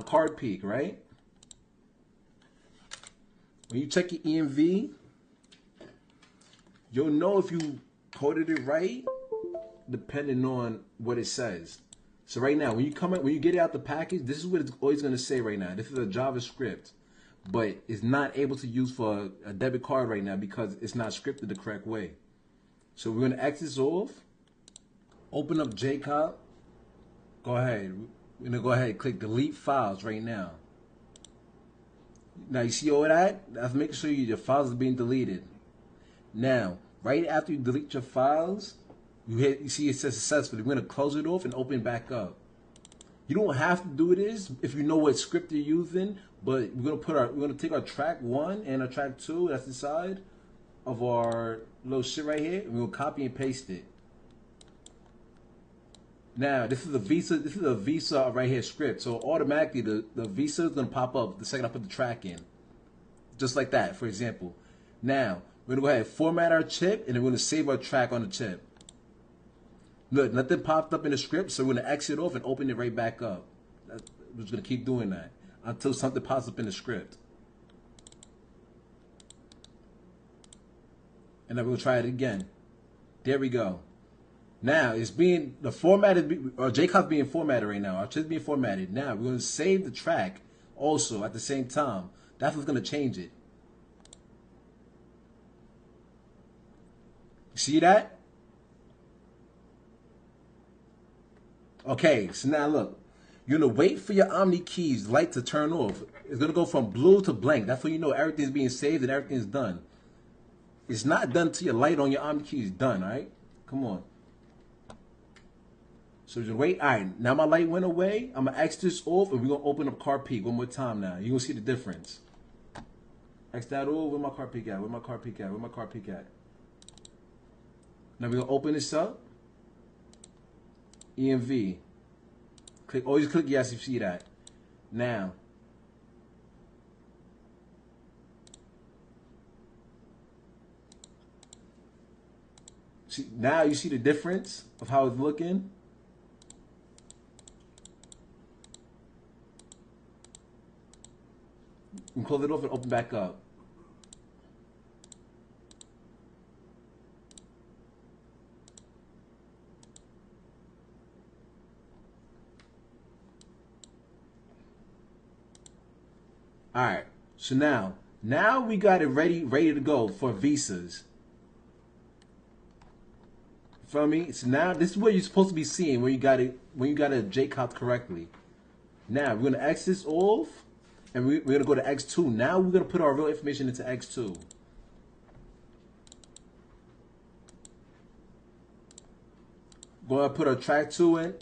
card peek, right? When you check your EMV, you'll know if you coded it right depending on what it says. So right now, when you get it out the package, this is what it's always going to say right now. This is a JavaScript, but it's not able to use for a debit card right now because it's not scripted the correct way. So we're going to X this off, open up JCOP, go ahead. We're going to go ahead and click delete files right now. Now you see all that? That's making sure your files are being deleted. Now, right after you delete your files, you see it says successfully. We're going to close it off and open it back up. You don't have to do this if you know what script you're using, but we're gonna take our track 1 and our track 2, that's the side of our little shit right here, and we're gonna copy and paste it. Now this is a Visa right here script. So automatically the Visa is gonna pop up the second I put the track in. Just like that, for example. Now, we're gonna go ahead and format our chip and then we're gonna save our track on the chip. Look, nothing popped up in the script, so we're gonna exit off and open it right back up. We're just gonna keep doing that until something pops up in the script. And then we'll try it again. There we go. Now it's being our JCOP's being formatted right now. Our chip's being formatted. Now we're gonna save the track also at the same time. That's what's gonna change it. See that? Okay, so now look. You're gonna wait for your Omni keys light to turn off. It's gonna go from blue to blank. That's when you know everything's being saved and everything's done. It's not done till your light on your Omni key is done, alright? Come on. So just wait. Alright, now my light went away. I'm gonna X this off and we're gonna open up card peek one more time now. You're gonna see the difference. X that off, where my card peek at? Where my card peek at? Where my card peek at? Now we're gonna open this up. EMV. Always click yes if you see that. Now, now you see the difference of how it's looking. You can close it off and open back up. Alright, so now we got it ready to go for visas. Feel me? So now this is what you're supposed to be seeing when you got a JCOP correctly. Now we're gonna X this off and we're gonna go to X2. Now we're gonna put our real information into X2. Gonna put our track 2 in.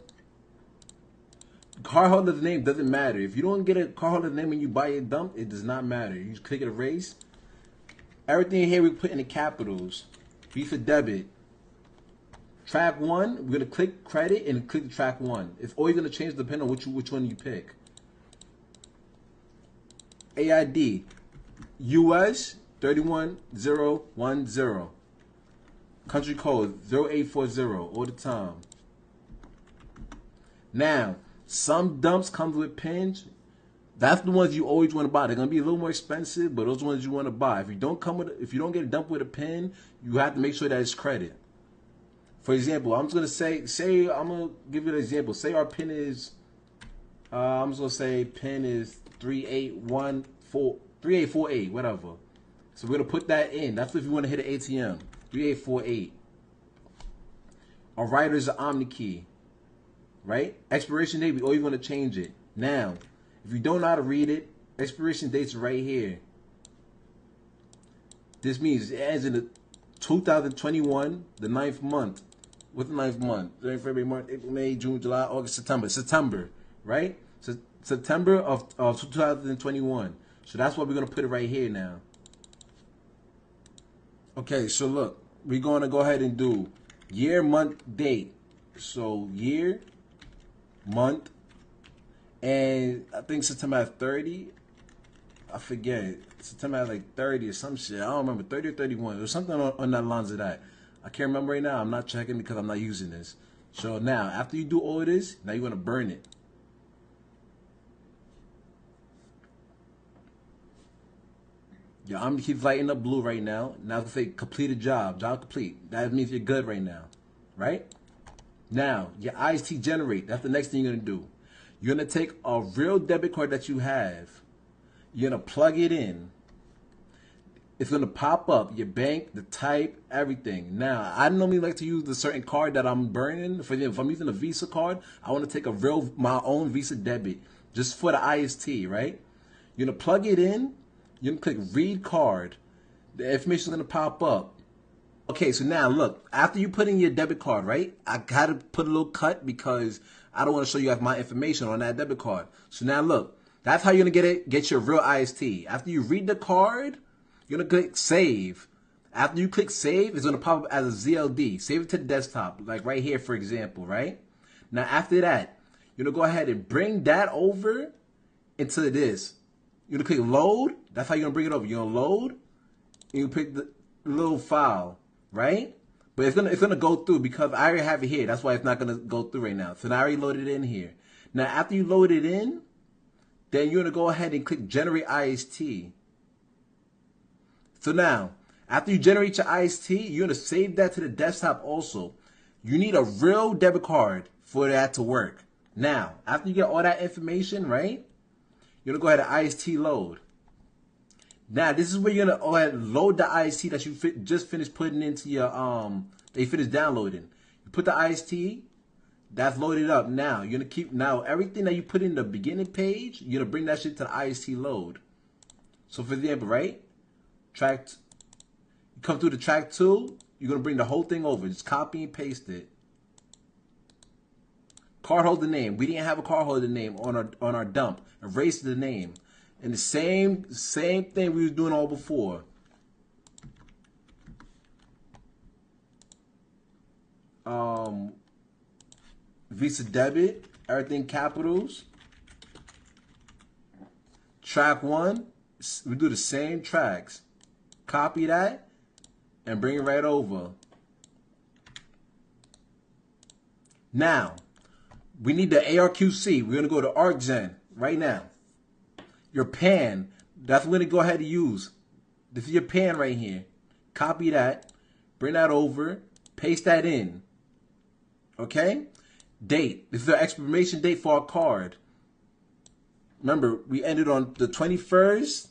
Cardholder's name doesn't matter. If you don't get a cardholder's name when you buy it dump, it does not matter. You just click it erase. Everything here we put in the capitals. Visa debit. Track 1, we're gonna click credit and click track 1. It's always gonna change depending on which one you pick. AID US 31010. Country code 0840 all the time. Now, some dumps comes with pins. That's the ones you always want to buy. They're gonna be a little more expensive, but those ones you want to buy. If you don't get a dump with a pin, you have to make sure that it's credit. For example, I'm just gonna say I'm gonna give you an example. Say our pin is, I'm just gonna say pin is 3848, whatever. So we're gonna put that in. That's if you want to hit an ATM. 3848. Our writer is an Omni key. Right? Expiration date, we always want to change it. Now, if you don't know how to read it, expiration date's right here. This means it ends in the 2021, the 9th month. What's the 9th month? January, February, March, April, May, June, July, August, September. September, right? So September of 2021. So that's why we're going to put it right here now. Okay, so look, we're going to go ahead and do year, month, date. So year, month, and I think September has 30. I forget. September has like 30 or some shit. I don't remember, 30 or 31. There's something on that lines of that. I can't remember right now. I'm not checking because I'm not using this. So now, after you do all of this, now you want to burn it. Your arm keeps lighting up blue right now. Now it's gonna say completed job. Job complete. That means you're good right now. Right? Now, your IST generate. That's the next thing you're gonna do. You're gonna take a real debit card that you have. You're gonna plug it in. It's gonna pop up your bank, the type, everything. Now, I normally like to use the certain card that I'm burning. For example, if I'm using a Visa card, I want to take my own Visa debit just for the IST, right? You're gonna plug it in. You're gonna click read card. The information is gonna pop up. Okay, so now look, after you put in your debit card, right? I gotta put a little cut because I don't want to show you guys my information on that debit card. So now look, that's how you're gonna get your real IST. After you read the card, you're gonna click save. After you click save, it's gonna pop up as a ZLD. Save it to the desktop, like right here, for example, right? Now after that, you're gonna go ahead and bring that over into this. You're gonna click load. That's how you're gonna bring it over. You're gonna load, and you pick the little file, right? But it's gonna go through because I already have it here. That's why it's not gonna go through right now. So now I already loaded it in here. Now after you load it in, then you're gonna go ahead and click generate IST. So now, after you generate your IST, you're gonna save that to the desktop also. You need a real debit card for that to work. Now, after you get all that information, right? You're gonna go ahead and IST load. Now, this is where you're gonna go ahead and load the IST that you just finished putting into your that you finished downloading. You put the IST, that's loaded up. Now you're gonna keep everything that you put in the beginning page, you're gonna bring that shit to the IST load. So for example, right? You come through the track 2, you're gonna bring the whole thing over. Just copy and paste it. Cardholder name. We didn't have a cardholder name on our dump. Erase the name. And the same thing we was doing all before. Visa debit, everything capitals. Track 1, we do the same tracks. Copy that and bring it right over. Now, we need the ARQC. We're going to go to ArcGen right now. Your PAN, that's what we're going to go ahead and use. This is your PAN right here. Copy that, bring that over, paste that in. Okay? Date. This is the expiration date for our card. Remember, we ended on the 21st.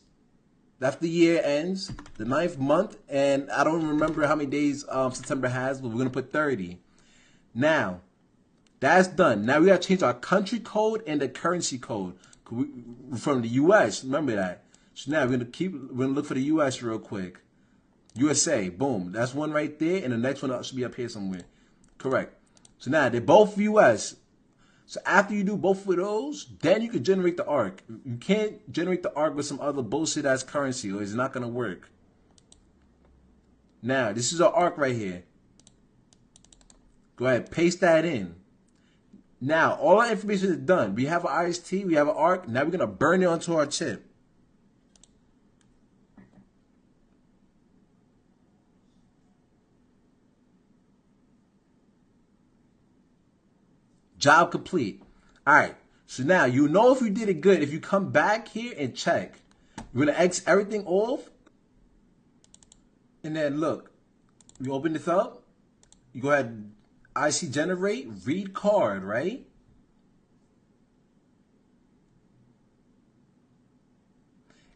That's the year ends, the 9th month, and I don't remember how many days September has, but we're going to put 30. Now, that's done. Now we got to change our country code and the currency code. From the U.S., remember that. So now we're going to look for the U.S. real quick. USA, boom. That's one right there, and the next one should be up here somewhere. Correct. So now they're both U.S. So after you do both of those, then you can generate the ARC. You can't generate the ARC with some other bullshit as currency, or it's not going to work. Now, this is our ARC right here. Go ahead, paste that in. Now, all our information is done. We have an IST, we have an ARC. Now we're going to burn it onto our chip. Job complete. All right. So now you know if you did it good. If you come back here and check, you're going to X everything off. And then look, you open this up. You go ahead, IC generate, read card, right?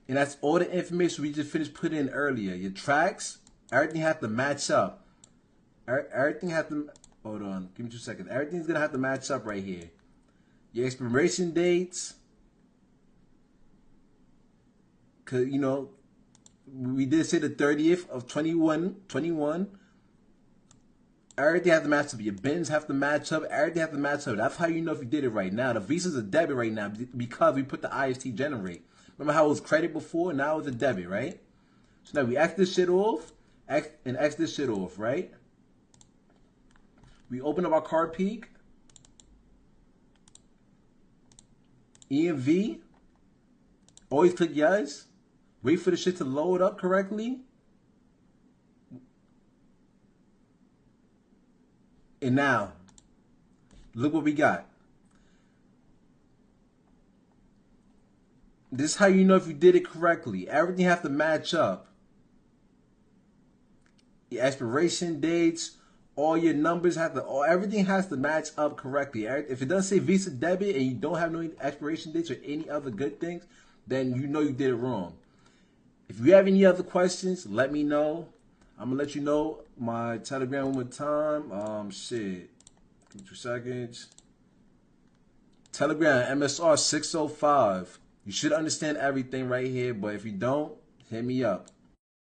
And that's all the information we just finished putting in earlier. Your tracks, everything has to match up. Everything has to... Hold on, give me 2 seconds. Everything's gonna have to match up right here. Your expiration dates, cause you know we did say the 30th of 21. Everything has to match up. Your bins have to match up. Everything has to match up. That's how you know if you did it right. Now the Visa's a debit right now because we put the IST generate. Remember how it was credit before? Now it's a debit, right? So now we X this shit off, X this shit off, right? We open up our card peak. EMV. Always click yes. Wait for the shit to load up correctly. And now, look what we got. This is how you know if you did it correctly. Everything has to match up. Your expiration dates, all your numbers have to, everything has to match up correctly. If it doesn't say Visa debit and you don't have no expiration dates or any other good things, then you know you did it wrong. If you have any other questions, let me know. I'm gonna let you know my Telegram one more time. Shit, give me 2 seconds. Telegram MSR 605. You should understand everything right here, but if you don't, hit me up.